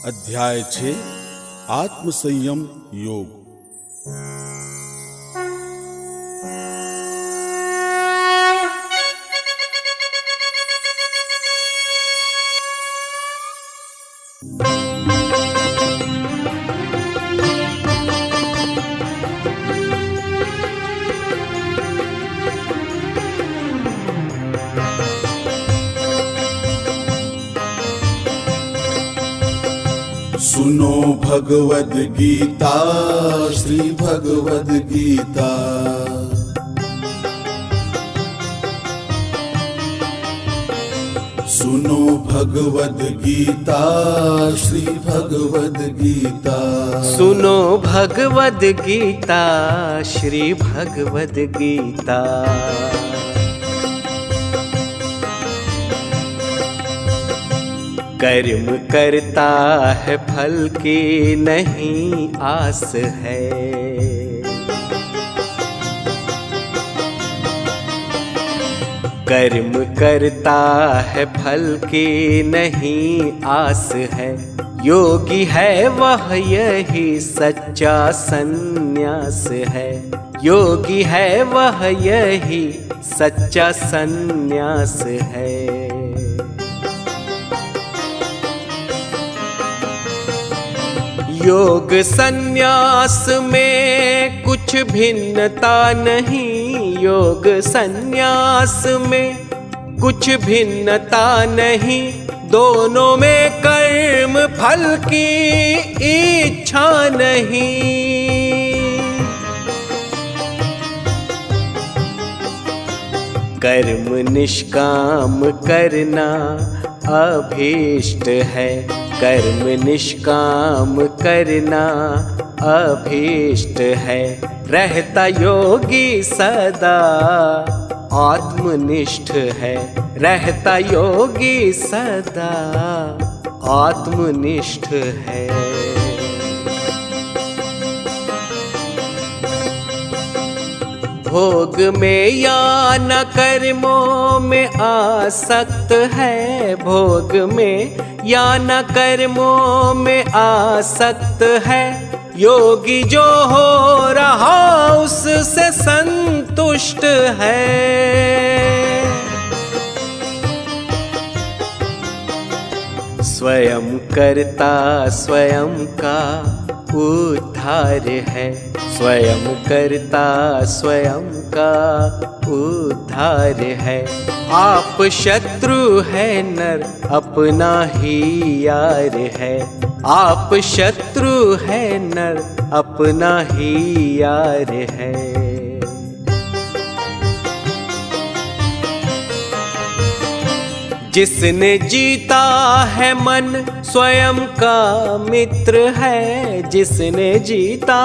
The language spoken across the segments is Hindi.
अध्याय 6 आत्मसंयम योग। सुनो भगवद गीता, श्री भगवद गीता। सुनो भगवद गीता, श्री भगवद गीता। सुनो भगवद गीता, श्री भगवद गीता। कर्म करता है फल की नहीं आस है। कर्म करता है फल की नहीं आस है। योगी है वह यही सच्चा सन्यास है। योगी है वह यही सच्चा सन्यास है। योग सन्यास में कुछ भिन्नता नहीं। योग सन्यास में कुछ भिन्नता नहीं। दोनों में कर्म फल की इच्छा नहीं। कर्म निष्काम करना अभीष्ट है। कर्म निष्काम करना अभीष्ट है। रहता योगी सदा आत्मनिष्ठ है। रहता योगी सदा आत्मनिष्ठ है। भोग में या न कर्मों में आसक्त है। भोग में या न कर्मों में आसक्त है। योगी जो हो रहा उससे संतुष्ट है। स्वयं करता स्वयं का उद्धार है। स्वयं करता स्वयं का उद्धार है। आप शत्रु है नर अपना ही यार है। आप शत्रु है नर अपना ही यार है। जिसने जीता है मन स्वयं का मित्र है। जिसने जीता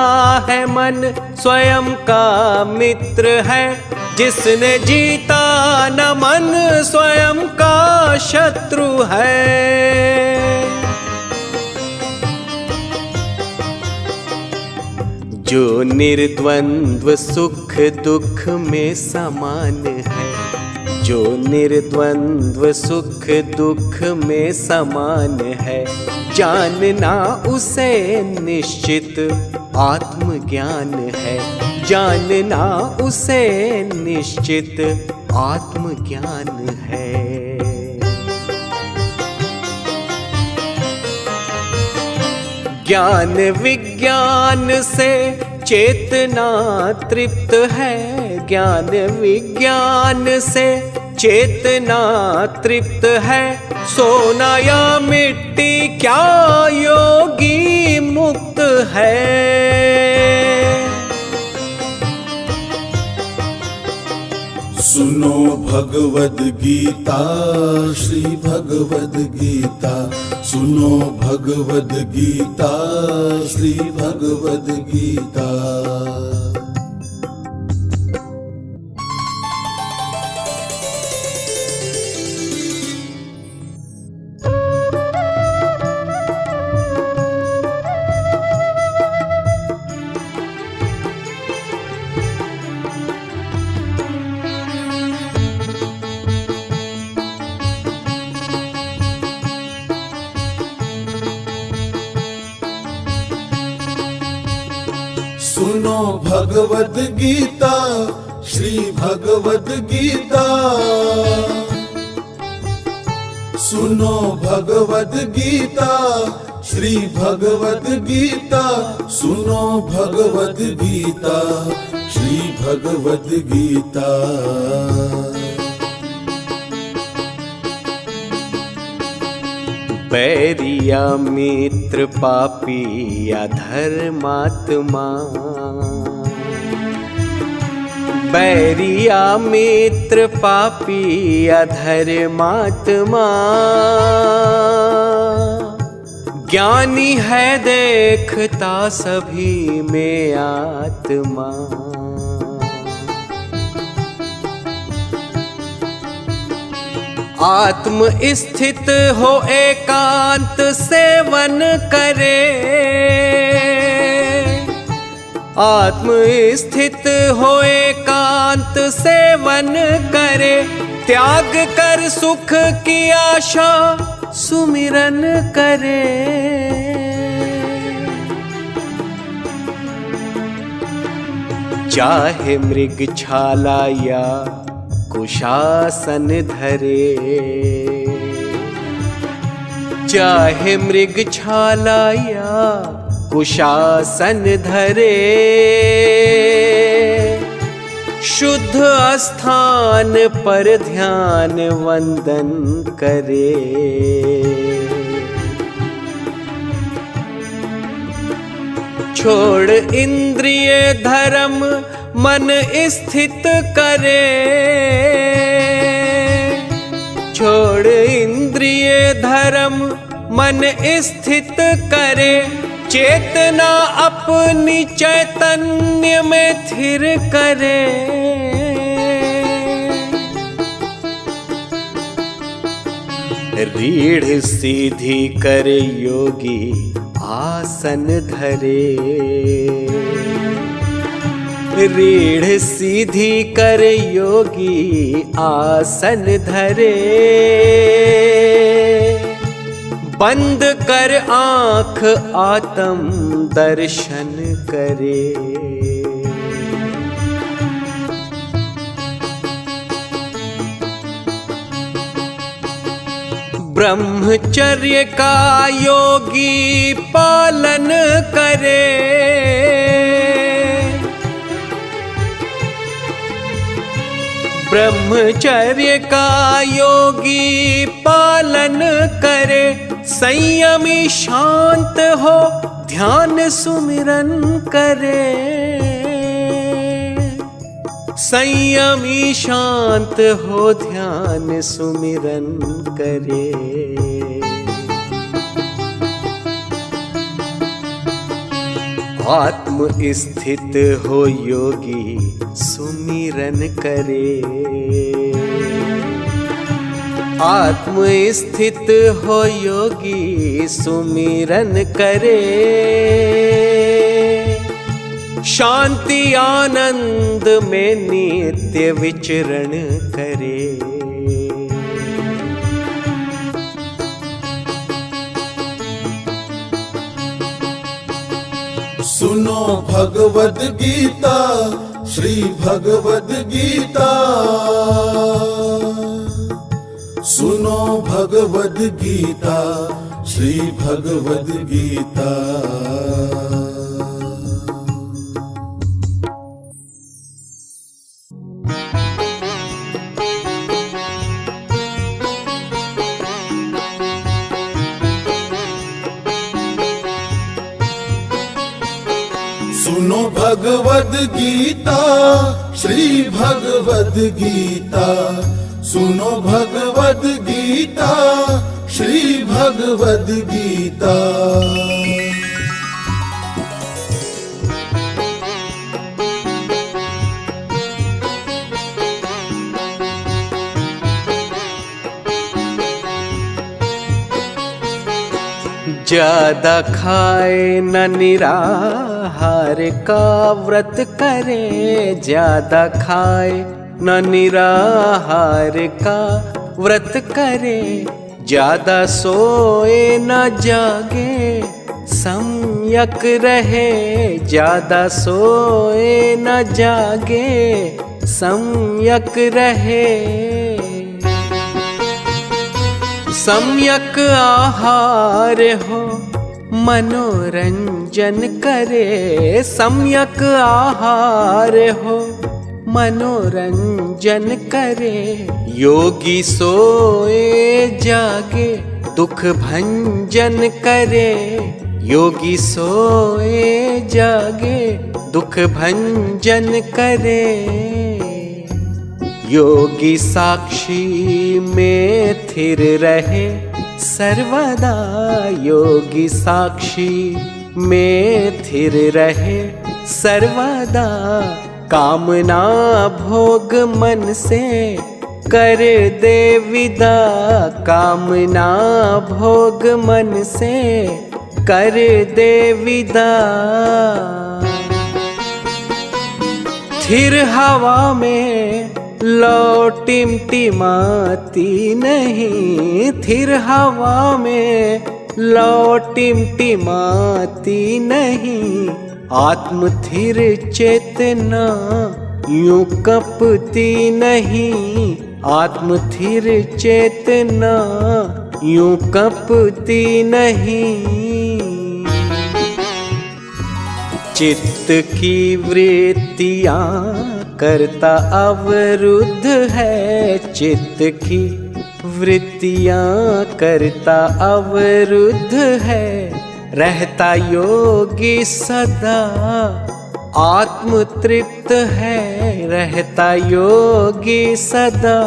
है मन स्वयं का मित्र है। जिसने जीता न मन स्वयं का शत्रु है। जो निर्द्वंद्व सुख दुख में समान है। जो निर्द्वंद्व सुख दुख में समान है। जानना उसे निश्चित आत्मज्ञान है। जानना उसे निश्चित आत्मज्ञान है। ज्ञान विज्ञान से चेतना तृप्त है। ज्ञान विज्ञान से चेतना तृप्त है। सोना या मिट्टी क्या योगी मुक्त है। सुनो भगवद गीता, श्री भगवद गीता। सुनो भगवद गीता, श्री भगवद गीता। सुनो भगवद गीता श्री भगवद गीता। सुनो भगवद गीता श्री भगवद गीता। सुनो भगवद गीता श्री भगवद गीता। बैरिया मित्र पापी या धर्मात्मा, बैरिया मित्र पापी या धर्मात्मा। ज्ञानी है देखता सभी में आत्मा। आत्म स्थित हो एकांत सेवन करे, आत्म स्थित हो एकांत सेवन करे। त्याग कर सुख की आशा सुमिरन करे। चाहे मृग छाला या कुशासन धरे, चाहे मृग छाला या कुशासन धरे। शुद्ध स्थान पर ध्यान वंदन करे। छोड़ इंद्रिय धर्म मन स्थित करे। छोड़ इंद्रिय धर्म मन स्थित करे। चेतना अपनी चैतन्य में स्थिर करे। रीढ़ सीधी करे योगी आसन धरे। रीढ़ सीधी कर योगी आसन धरे। बंद कर आँख आत्म दर्शन करे। ब्रह्मचर्य का योगी पालन करे। ब्रह्मचर्य का योगी पालन करे। संयमी शांत हो ध्यान सुमिरन करे। संयमी शांत हो ध्यान सुमिरन करे। आत्म स्थित हो योगी सुमिरन करे। आत्म स्थित हो योगी सुमिरन करे। शांति आनंद में नित्य विचरण करे। सुनो भगवद गीता श्री भगवद गीता। सुनो भगवद गीता श्री भगवद गीता। सुनो भगवद गीता श्री भगवद गीता। सुनो भगवद गीता श्री भगवद गीता। ज्यादा खाए न निराहार का व्रत करे। ज्यादा खाए न निराहार का व्रत करे। ज्यादा सोए न जागे संयम सम्यक रहे, ज्यादा सोए न जागे, सम्यक रहे। सम्यक आहार हो, मनोरंजन करे, सम्यक आहार हो, मनोरंजन करे। योगी सोए जागे, दुख भंजन करे, योगी सोए जागे, दुख भंजन करे। योगी साक्षी में स्थिर रहे सर्वदा, योगी साक्षी में स्थिर रहे सर्वदा। कामना भोग मन से कर दे विदा, कामना भोग मन से कर दे विदा। स्थिर हवा में लौ टिमटिमाती नहीं, स्थिर हवा में लौ टिमटिमाती नहीं। आत्म स्थिर चेतना यूं कपती नहीं, आत्म स्थिर चेतना यूं कपती नहीं। चित्त की वृत्तियां करता अवरुद्ध है, चित्त की वृत्तियां करता अवरुद्ध है। रहता योगी सदा आत्म तृप्त है, रहता योगी सदा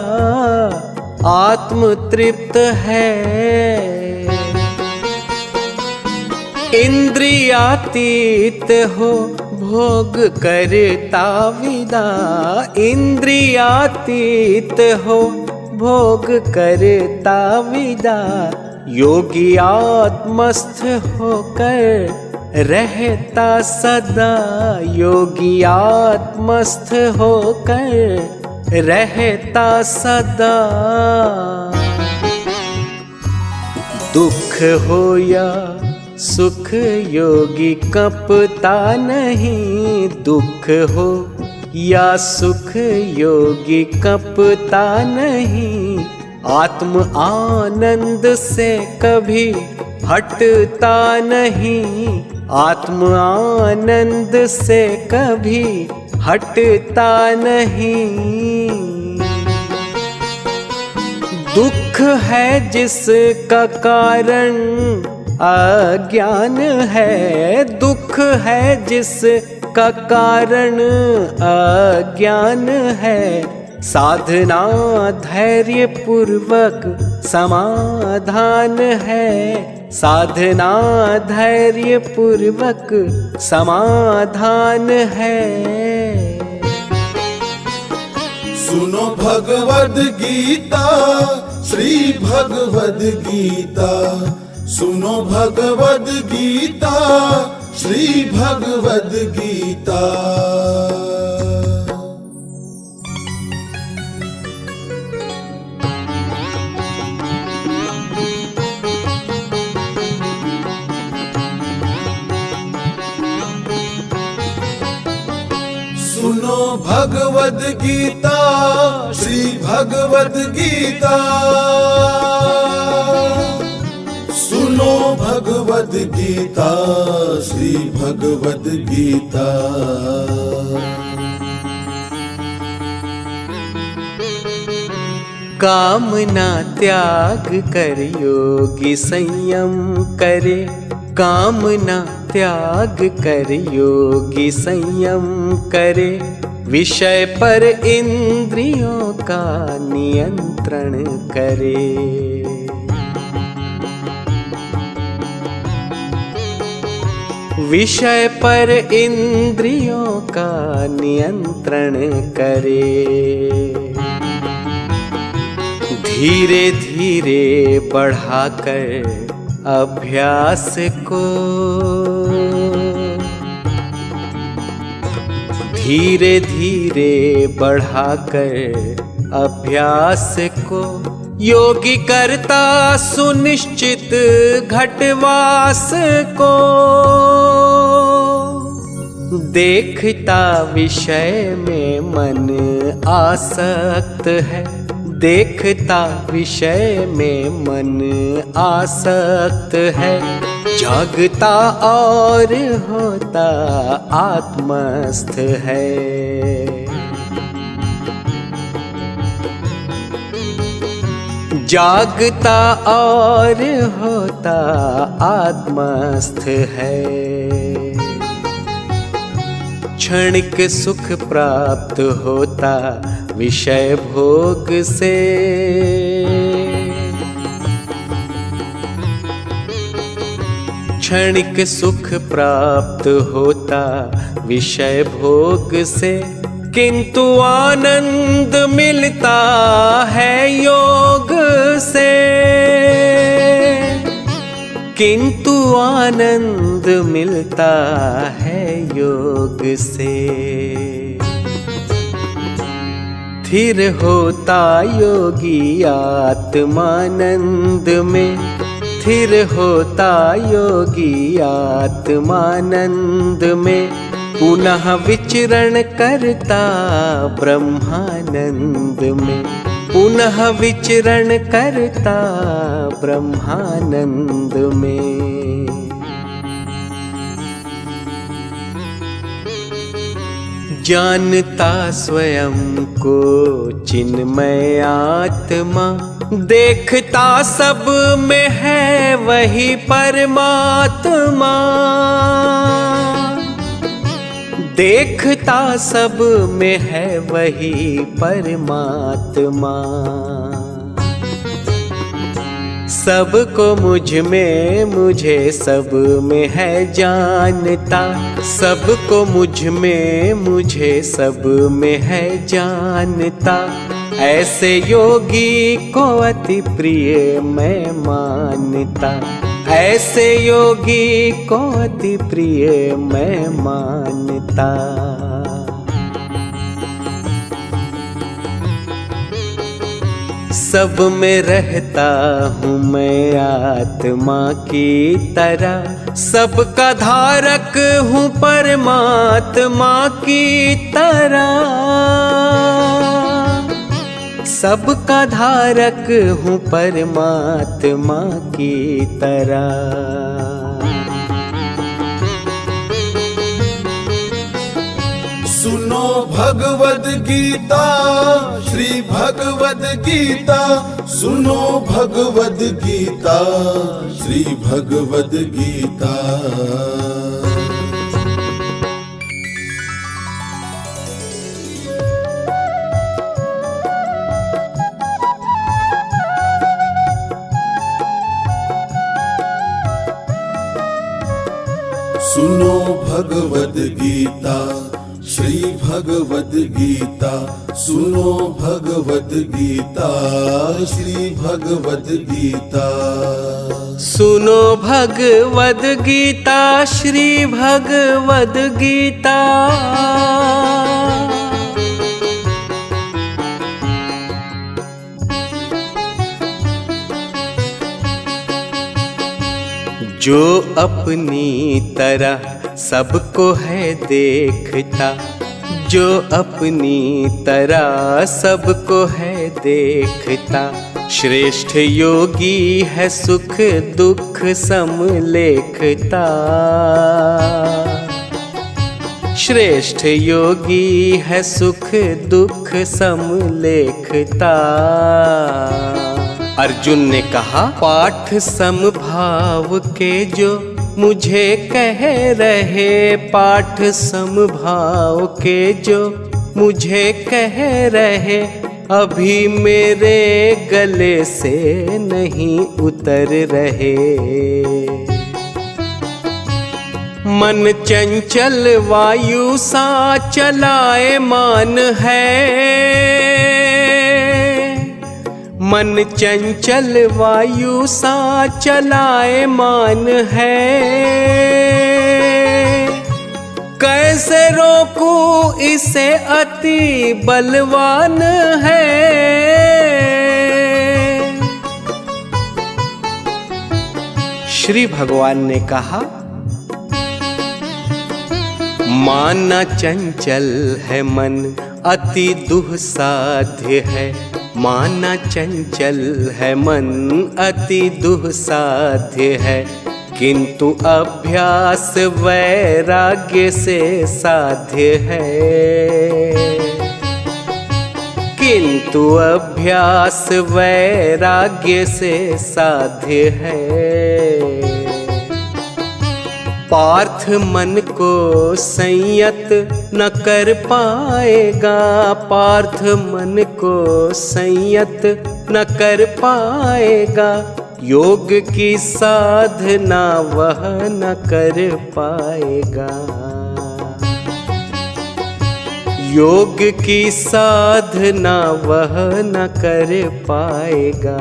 आत्म तृप्त है। इंद्रियातीत हो भोग करता विदा, इंद्रियातीत हो भोग करता विदा। योगी आत्मस्थ होकर रहता सदा, योगी आत्मस्थ होकर रहता सदा। दुख हो या सुख योगी कपता नहीं, दुख हो या सुख योगी कपता नहीं। आत्म आनंद से कभी हटता नहीं, आत्म आनंद से कभी हटता नहीं। दुख है जिसका कारण अज्ञान है, दुख है जिसका कारण अज्ञान है। साधना धैर्य पूर्वक समाधान है, साधना धैर्य पूर्वक समाधान है। सुनो भगवद गीता, श्री भगवद गीता। सुनो भगवद गीता, श्री भगवद गीता। सुनो भगवद गीता, श्री भगवद गीता। सुनो भगवद गीता, श्री भगवद गीता। कामना त्याग कर योगी संयम करे, कामना त्याग कर योगी संयम करे। विषय पर इंद्रियों का नियंत्रण करे। विषय पर इंद्रियों का नियंत्रण करे। धीरे धीरे बढ़ाकर अभ्यास को, धीरे धीरे बढ़ाकर अभ्यास को योगी करता सुनिश्चित घटवास को। देखता विषय में मन आसक्त है, देखता विषय में मन आसक्त है। जागता और होता आत्मस्थ है। जागता और होता आत्मस्थ है। क्षणिक सुख प्राप्त होता विषय भोग से। क्षणिक सुख प्राप्त होता विषय भोग से, किंतु आनंद मिलता है योग से। किंतु आनंद मिलता है योग से। स्थिर होता योगी आत्मानंद में, स्थिर होता योगी आत्मानंद में। पुनः विचरण करता ब्रह्मानंद में, पुनः विचरण करता ब्रह्मानंद में। जानता स्वयं को चिन्मय आत्मा, देखता सब में है वही परमात्मा। देखता सब में है वही परमात्मा। सबको मुझ में, मुझे सब में है जानता। सबको मुझ में, मुझे सब में है जानता। ऐसे योगी को अति प्रिय मैं मानता। ऐसे योगी को अति प्रिय मैं मानता। सब में रहता हूँ मैं आत्मा की तरह, सबका धारक हूँ परमात्मा की तरह। सबका धारक हूँ परमात्मा की तरह। सुनो भगवद गीता, श्री भगवद गीता। सुनो भगवद गीता, श्री भगवद गीता। सुनो भगवद गीता, श्री भगवद गीता। सुनो भगवद गीता, श्री भगवद गीता। सुनो भगवद गीता, श्री भगवद गीता। जो अपनी तरह सबको है देखता, जो अपनी तरह सबको है देखता। श्रेष्ठ योगी है सुख दुख समलेखता। श्रेष्ठ योगी है सुख दुख समलेखता। अर्जुन ने कहा, पाठ समभाव के जो मुझे कह रहे, पाठ समभाव के जो मुझे कह रहे, अभी मेरे गले से नहीं उतर रहे। मन चंचल वायु सा चलाए मान है। मन चंचल वायु सा चलाए मान है। कैसे रोकूं इसे अति अति बलवान है। श्री भगवान ने कहा, माना चंचल है मन अति दुस्साध्य है। माना चंचल है मन अति दुस्साध्य है, किंतु अभ्यास वैराग्य से साध्य है। किंतु अभ्यास वैराग्य से साध्य है। पार्थ मन को संयत न कर पाएगा। पार्थ मन को संयत न कर पाएगा। योग की साधना वह न कर पाएगा। योग की साधना वह न कर पाएगा।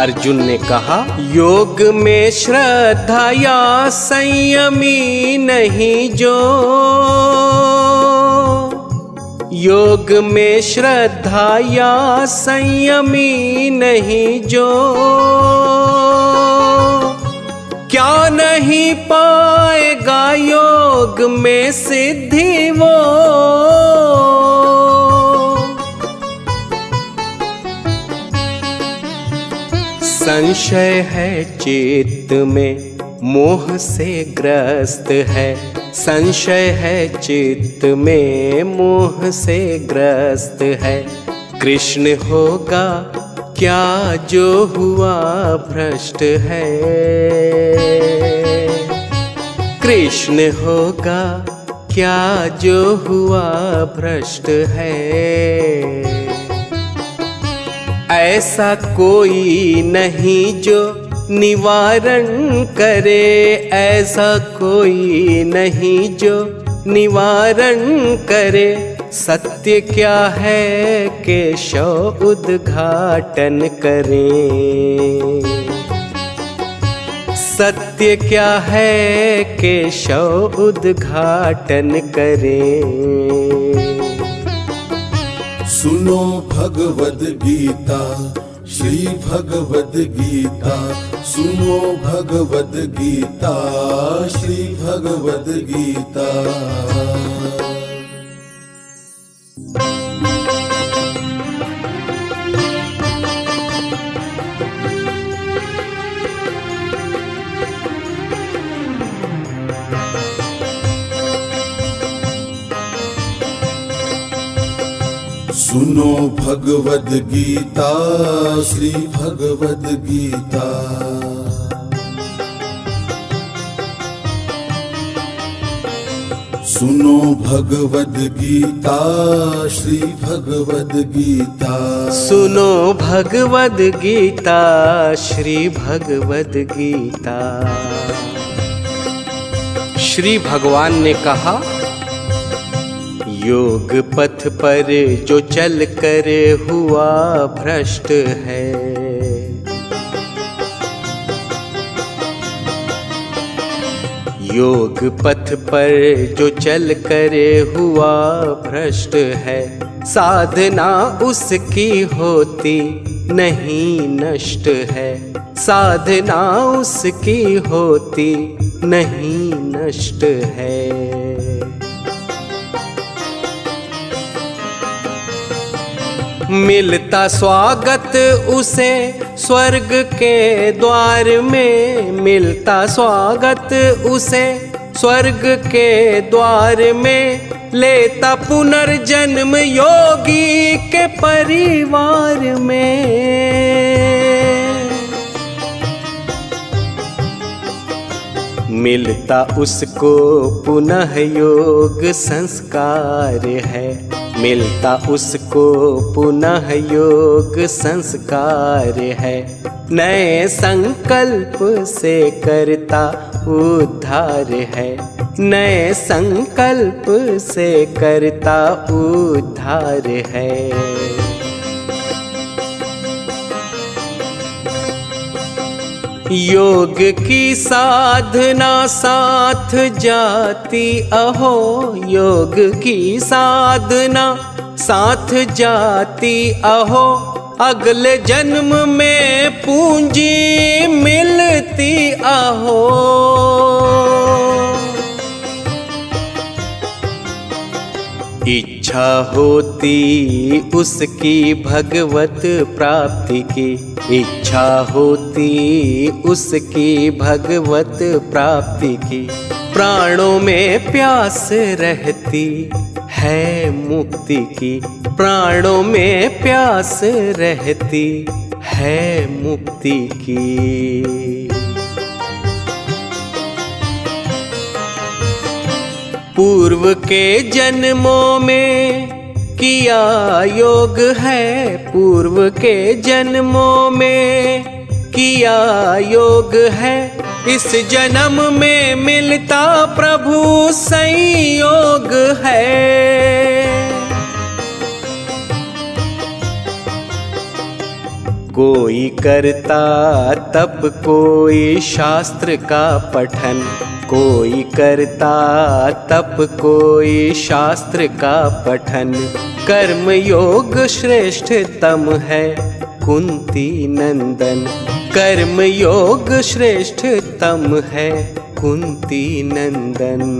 अर्जुन ने कहा, योग में श्रद्धा या संयमी नहीं जो। योग में श्रद्धा या संयमी नहीं जो, क्या नहीं पाएगा योग में सिद्धि वो। संशय है चित्त में मोह से ग्रस्त है। संशय है चित्त में मोह से ग्रस्त है। कृष्ण होगा क्या जो हुआ भ्रष्ट है। कृष्ण होगा क्या जो हुआ भ्रष्ट है। ऐसा कोई नहीं जो निवारण करे। ऐसा कोई नहीं जो निवारण करे। सत्य क्या है केशव उद्घाटन करें। सत्य क्या है केशव उद्घाटन करें। सुनो भगवद गीता, श्री भगवद गीता। सुनो भगवद गीता, श्री भगवद गीता। सुनो भगवद गीता, श्री भगवद गीता। सुनो भगवद गीता, श्री भगवद गीता। सुनो भगवद गीता, श्री भगवद गीता। श्री भगवान ने कहा, योग पथ पर जो चल कर हुआ भ्रष्ट है। योग पथ पर जो चल कर हुआ भ्रष्ट है। साधना उसकी होती नहीं नष्ट है। साधना उसकी होती नहीं नष्ट है। मिलता स्वागत उसे स्वर्ग के द्वार में। मिलता स्वागत उसे स्वर्ग के द्वार में। लेता पुनर्जन्म योगी के परिवार में। मिलता उसको पुनः योग संस्कार है। मिलता उसको पुनः योग संस्कार है। नए संकल्प से करता उद्धार है। नए संकल्प से करता उद्धार है। योग की साधना साथ जाती अहो, योग की साधना साथ जाती अहो, अगले जन्म में पूंजी मिलती अहो। इच्छा होती उसकी भगवत प्राप्ति की, इच्छा होती उसकी भगवत प्राप्ति की, प्राणों में प्यास रहती है मुक्ति की, प्राणों में प्यास रहती है मुक्ति की। पूर्व के जन्मों में किया योग है, पूर्व के जन्मों में किया योग है, इस जन्म में मिलता प्रभु संयोग है। कोई करता तप, कोई शास्त्र का पठन, कोई करता तप, कोई शास्त्र का पठन, कर्म योग श्रेष्ठतम है कुंती नंदन, कर्म योग श्रेष्ठतम है कुंती नंदन।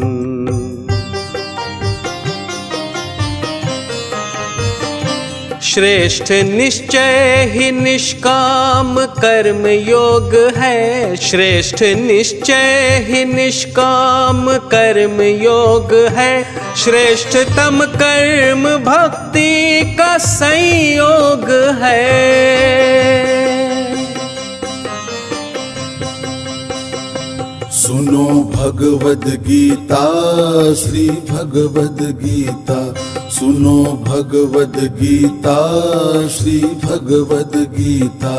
श्रेष्ठ निश्चय ही निष्काम कर्म योग है, श्रेष्ठ निश्चय ही निष्काम कर्म योग है, श्रेष्ठतम कर्म भक्ति का संयोग है। सुनो भगवद गीता, श्री भगवद गीता, सुनो भगवद गीता, श्री भगवद गीता।